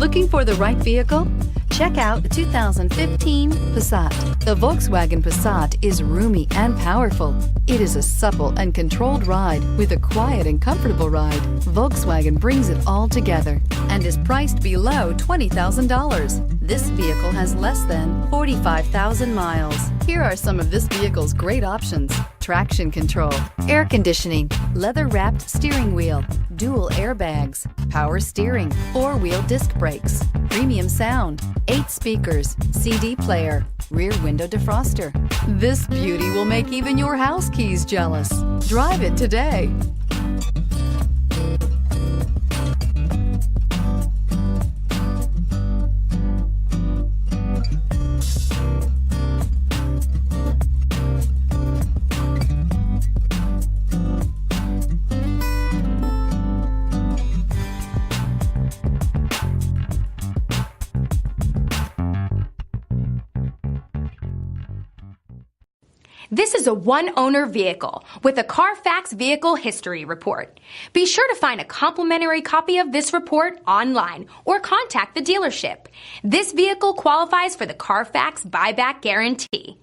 Looking for the right vehicle? Check out the 2015 Passat. The Volkswagen Passat is roomy and powerful. It is a supple and controlled ride with a quiet and comfortable ride. Volkswagen brings it all together and is priced below $20,000. This vehicle has less than 45,000 miles. Here are some of this vehicle's great options: traction control, air conditioning, leather-wrapped steering wheel, dual airbags, power steering, four-wheel disc brakes, premium sound, 8 speakers, CD player, rear window defroster. This beauty will make even your house keys jealous. Drive it today. This is a one-owner vehicle with a Carfax Vehicle History Report. Be sure to find a complimentary copy of this report online or contact the dealership. This vehicle qualifies for the Carfax Buyback Guarantee.